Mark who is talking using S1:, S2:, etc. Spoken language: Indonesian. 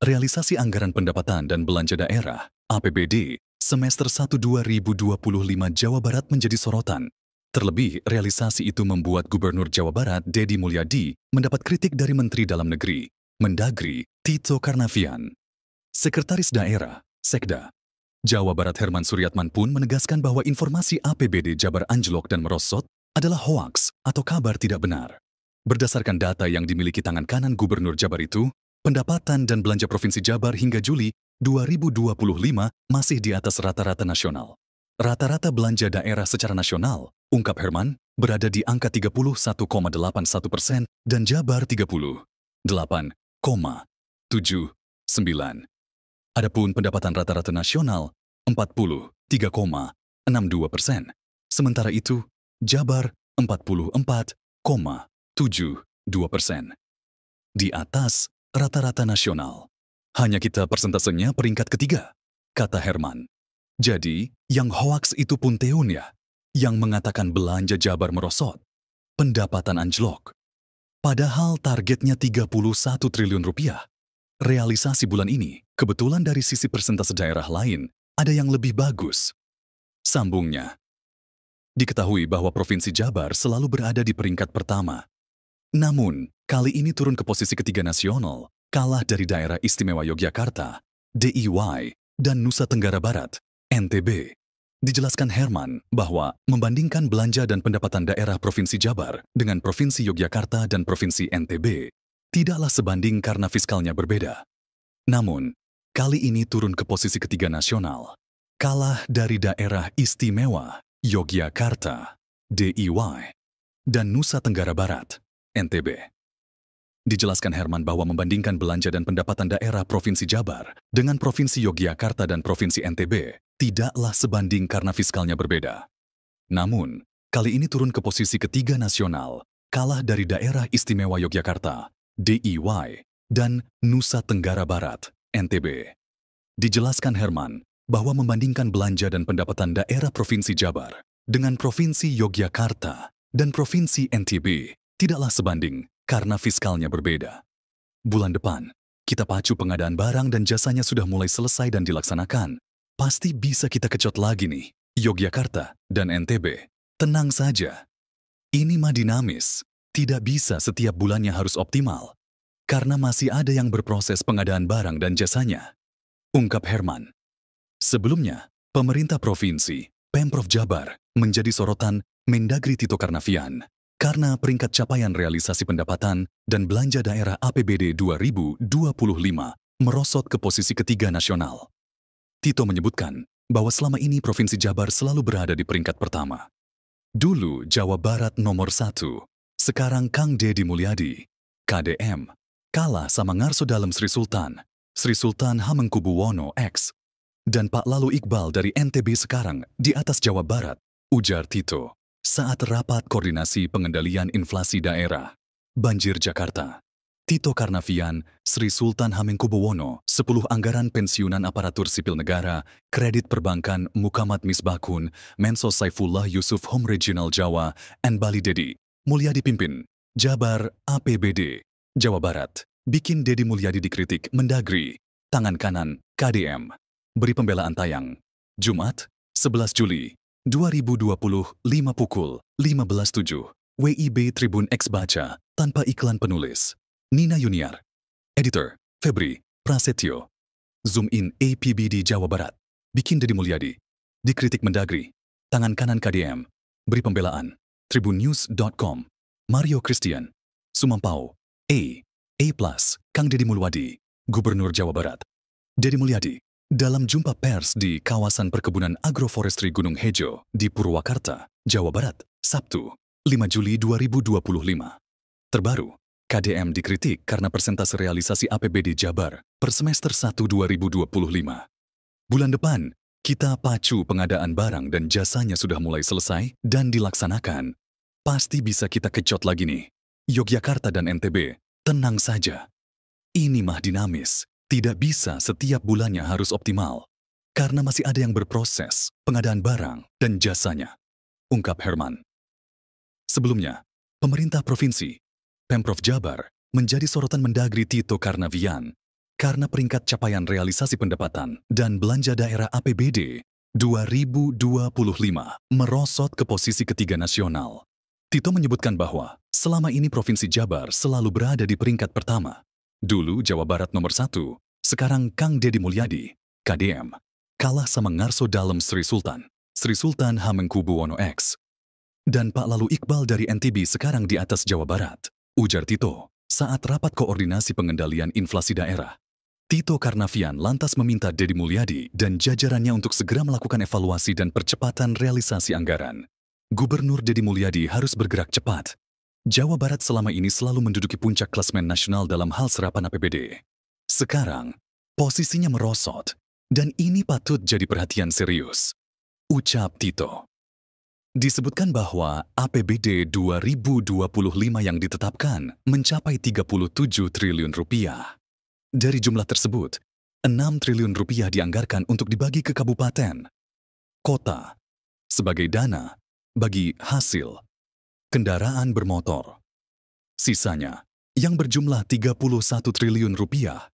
S1: Realisasi Anggaran Pendapatan dan Belanja Daerah (APBD) semester 1 2025 Jawa Barat menjadi sorotan. Terlebih, realisasi itu membuat Gubernur Jawa Barat Deddy Mulyadi mendapat kritik dari Menteri Dalam Negeri, Mendagri, Tito Karnavian. Sekretaris Daerah, Sekda, Jawa Barat Herman Suryatman pun menegaskan bahwa informasi APBD Jabar anjlok dan merosot adalah hoaks atau kabar tidak benar. Berdasarkan data yang dimiliki tangan kanan Gubernur Jabar itu, pendapatan dan belanja Provinsi Jabar hingga Juli 2025 masih di atas rata-rata nasional. Rata-rata belanja daerah secara nasional, ungkap Herman, berada di angka 31,81% dan Jabar 38,79%. Adapun pendapatan rata-rata nasional 43,62%. Sementara itu, Jabar 44,72%. Di atas rata-rata nasional. Hanya kita persentasenya peringkat ketiga, kata Herman. Jadi, yang hoaks itu pun Teun ya, yang mengatakan belanja Jabar merosot, pendapatan anjlok. Padahal targetnya 31 triliun rupiah. Realisasi bulan ini, kebetulan dari sisi persentase daerah lain, ada yang lebih bagus. Sambungnya, diketahui bahwa Provinsi Jabar selalu berada di peringkat pertama. Namun, kali ini turun ke posisi ketiga nasional, kalah dari Daerah Istimewa Yogyakarta, DIY, dan Nusa Tenggara Barat, NTB. Dijelaskan Herman bahwa membandingkan belanja dan pendapatan daerah Provinsi Jabar dengan Provinsi Yogyakarta dan Provinsi NTB, tidaklah sebanding karena fiskalnya berbeda. Namun, kali ini turun ke posisi ketiga nasional, kalah dari Daerah Istimewa Yogyakarta, DIY, dan Nusa Tenggara Barat, NTB. Dijelaskan Herman bahwa membandingkan belanja dan pendapatan daerah Provinsi Jabar dengan Provinsi Yogyakarta dan Provinsi NTB tidaklah sebanding karena fiskalnya berbeda. Namun, kali ini turun ke posisi ketiga nasional, kalah dari Daerah Istimewa Yogyakarta, DIY, dan Nusa Tenggara Barat, NTB. Dijelaskan Herman bahwa membandingkan belanja dan pendapatan daerah Provinsi Jabar dengan Provinsi Yogyakarta dan Provinsi NTB tidaklah sebanding karena fiskalnya berbeda. Bulan depan, kita pacu pengadaan barang dan jasanya sudah mulai selesai dan dilaksanakan. Pasti bisa kita kecot lagi nih, Yogyakarta dan NTB. Tenang saja. Ini mah dinamis, tidak bisa setiap bulannya harus optimal. Karena masih ada yang berproses pengadaan barang dan jasanya, ungkap Herman. Sebelumnya, pemerintah provinsi, Pemprov Jabar, menjadi sorotan Mendagri Tito Karnavian karena peringkat capaian realisasi pendapatan dan belanja daerah APBD 2025 merosot ke posisi ketiga nasional. Tito menyebutkan bahwa selama ini Provinsi Jabar selalu berada di peringkat pertama. Dulu Jawa Barat nomor 1, sekarang Kang Deddy Mulyadi, KDM, kalah sama Ngarso Dalem Sri Sultan Hamengkubuwono X, dan Pak Lalu Iqbal dari NTB sekarang di atas Jawa Barat, ujar Tito, saat rapat koordinasi pengendalian inflasi daerah, banjir Jakarta. Tito Karnavian, Sri Sultan Hamengkubuwono, 10 anggaran pensiunan aparatur sipil negara, kredit perbankan Mukamat Misbakun, Mensos Saifullah Yusuf Home Regional Jawa, and Bali Deddy Mulyadi pimpin, Jabar APBD, Jawa Barat, bikin Deddy Mulyadi dikritik Mendagri, tangan kanan KDM. Beri pembelaan tayang, Jumat, 11 Juli, 2025 pukul 15.07, WIB Tribun X Baca, tanpa iklan penulis. Nina Yuniar, Editor, Febri Prasetyo. Zoom in APBD Jawa Barat, bikin Deddy Mulyadi, dikritik Mendagri, tangan kanan KDM. Beri pembelaan, tribunnews.com, Mario Christian, Sumampau, A+, Kang Deddy Mulyadi, Gubernur Jawa Barat. Deddy Mulyadi, dalam jumpa pers di kawasan perkebunan agroforestry Gunung Hejo di Purwakarta, Jawa Barat, Sabtu, 5 Juli 2025. Terbaru, KDM dikritik karena persentase realisasi APBD Jabar per semester 1 2025. Bulan depan, kita pacu pengadaan barang dan jasanya sudah mulai selesai dan dilaksanakan. Pasti bisa kita kecot lagi nih. Yogyakarta dan NTB, tenang saja. Ini mah dinamis, tidak bisa setiap bulannya harus optimal. Karena masih ada yang berproses pengadaan barang dan jasanya, ungkap Herman. Sebelumnya, pemerintah provinsi, Pemprov Jabar, menjadi sorotan Mendagri Tito Karnavian karena peringkat capaian realisasi pendapatan dan belanja daerah APBD 2025 merosot ke posisi ketiga nasional. Tito menyebutkan bahwa selama ini Provinsi Jabar selalu berada di peringkat pertama. Dulu Jawa Barat nomor 1, sekarang Kang Deddy Mulyadi, KDM, kalah sama Ngarso Dalem Sri Sultan Hamengkubuwono X. Dan Pak Lalu Iqbal dari NTB sekarang di atas Jawa Barat, ujar Tito saat rapat koordinasi pengendalian inflasi daerah. Tito Karnavian lantas meminta Deddy Mulyadi dan jajarannya untuk segera melakukan evaluasi dan percepatan realisasi anggaran. Gubernur Deddy Mulyadi harus bergerak cepat. Jawa Barat selama ini selalu menduduki puncak klasemen nasional dalam hal serapan APBD. Sekarang, posisinya merosot, dan ini patut jadi perhatian serius, ucap Tito. Disebutkan bahwa APBD 2025 yang ditetapkan mencapai 37 triliun rupiah. Dari jumlah tersebut, 6 triliun rupiah dianggarkan untuk dibagi ke kabupaten, kota, sebagai dana bagi hasil kendaraan bermotor. Sisanya, yang berjumlah 31 triliun rupiah,